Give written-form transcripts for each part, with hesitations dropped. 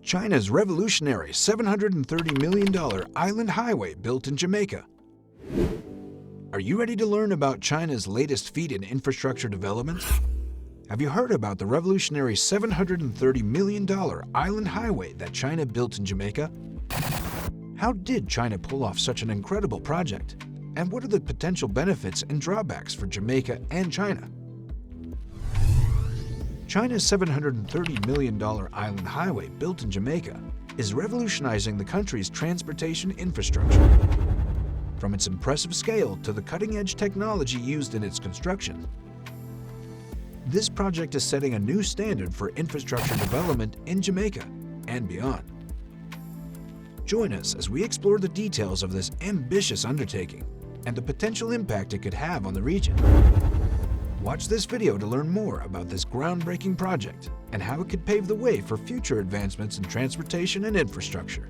China's revolutionary $730 million island highway built in Jamaica. Are you ready to learn about China's latest feat in infrastructure development? Have you heard about the revolutionary $730 million island highway that China built in Jamaica? How did China pull off such an incredible project? And what are the potential benefits and drawbacks for Jamaica and China? China's $730 million island highway built in Jamaica is revolutionizing the country's transportation infrastructure. From its impressive scale to the cutting-edge technology used in its construction, this project is setting a new standard for infrastructure development in Jamaica and beyond. Join us as we explore the details of this ambitious undertaking and the potential impact it could have on the region. Watch this video to learn more about this groundbreaking project and how it could pave the way for future advancements in transportation and infrastructure.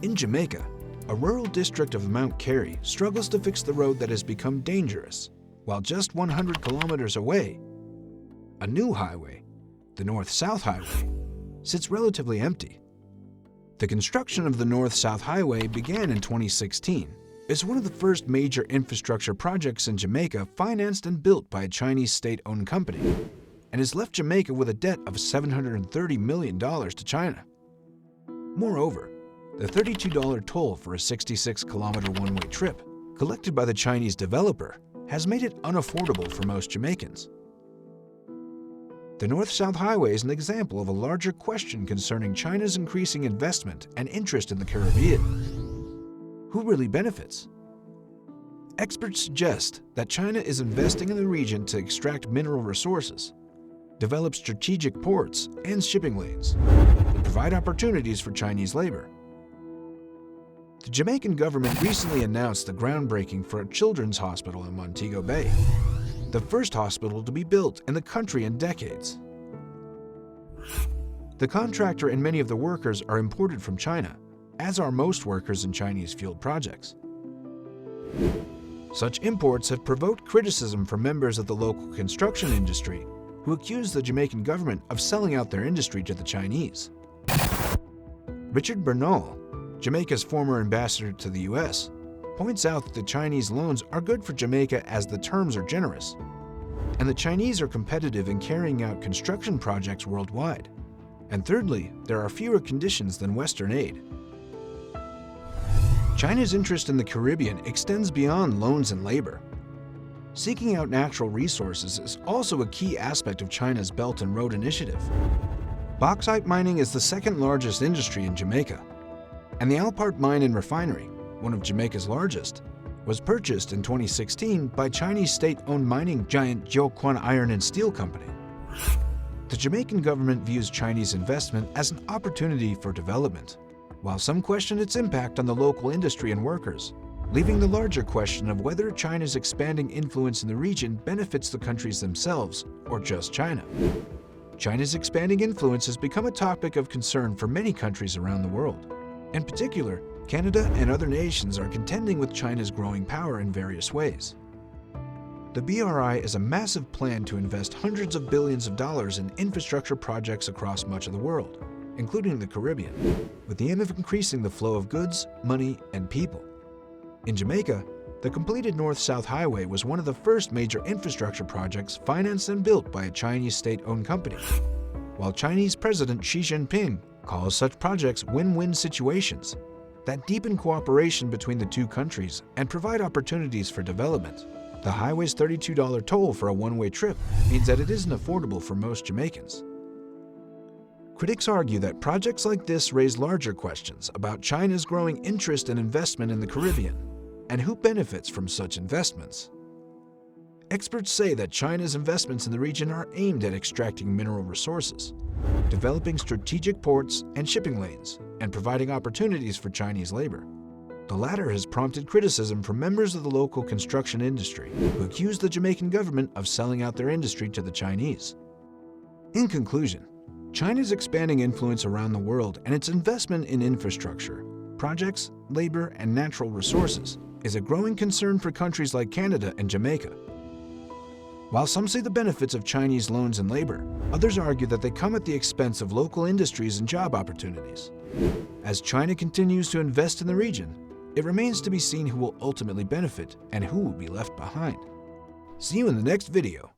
In Jamaica, a rural district of Mount Carey struggles to fix the road that has become dangerous, while just 100 kilometers away, a new highway, the North-South Highway, sits relatively empty. The construction of the North-South Highway began in 2016. It's one of the first major infrastructure projects in Jamaica financed and built by a Chinese state-owned company, and has left Jamaica with a debt of $730 million to China. Moreover, the $32 toll for a 66-kilometer one-way trip, collected by the Chinese developer, has made it unaffordable for most Jamaicans. The North-South Highway is an example of a larger question concerning China's increasing investment and interest in the Caribbean. Who really benefits? Experts suggest that China is investing in the region to extract mineral resources, develop strategic ports and shipping lanes, and provide opportunities for Chinese labor. The Jamaican government recently announced the groundbreaking for a children's hospital in Montego Bay, the first hospital to be built in the country in decades. The contractor and many of the workers are imported from China, as are most workers in Chinese field projects. Such imports have provoked criticism from members of the local construction industry who accuse the Jamaican government of selling out their industry to the Chinese. Richard Bernal, Jamaica's former ambassador to the US, points out that the Chinese loans are good for Jamaica as the terms are generous, and the Chinese are competitive in carrying out construction projects worldwide. And thirdly, there are fewer conditions than Western aid. China's interest in the Caribbean extends beyond loans and labor. Seeking out natural resources is also a key aspect of China's Belt and Road Initiative. Bauxite mining is the second largest industry in Jamaica, and the Alpart Mine and Refinery, one of Jamaica's largest, was purchased in 2016 by Chinese state-owned mining giant Jiuquan Iron and Steel Company. The Jamaican government views Chinese investment as an opportunity for development, while some question its impact on the local industry and workers, leaving the larger question of whether China's expanding influence in the region benefits the countries themselves or just China. China's expanding influence has become a topic of concern for many countries around the world. In particular, Canada and other nations are contending with China's growing power in various ways. The BRI is a massive plan to invest hundreds of billions of dollars in infrastructure projects across much of the world, including the Caribbean, with the aim of increasing the flow of goods, money, and people. In Jamaica, the completed North-South Highway was one of the first major infrastructure projects financed and built by a Chinese state-owned company, while Chinese President Xi Jinping calls such projects win-win situations that deepen cooperation between the two countries and provide opportunities for development. The highway's $32 toll for a one-way trip means that it isn't affordable for most Jamaicans. Critics argue that projects like this raise larger questions about China's growing interest and investment in the Caribbean, and who benefits from such investments. Experts say that China's investments in the region are aimed at extracting mineral resources, developing strategic ports and shipping lanes, and providing opportunities for Chinese labor. The latter has prompted criticism from members of the local construction industry who accuse the Jamaican government of selling out their industry to the Chinese. In conclusion, China's expanding influence around the world and its investment in infrastructure, projects, labor, and natural resources is a growing concern for countries like Canada and Jamaica. While some see the benefits of Chinese loans and labor, others argue that they come at the expense of local industries and job opportunities. As China continues to invest in the region, it remains to be seen who will ultimately benefit and who will be left behind. See you in the next video.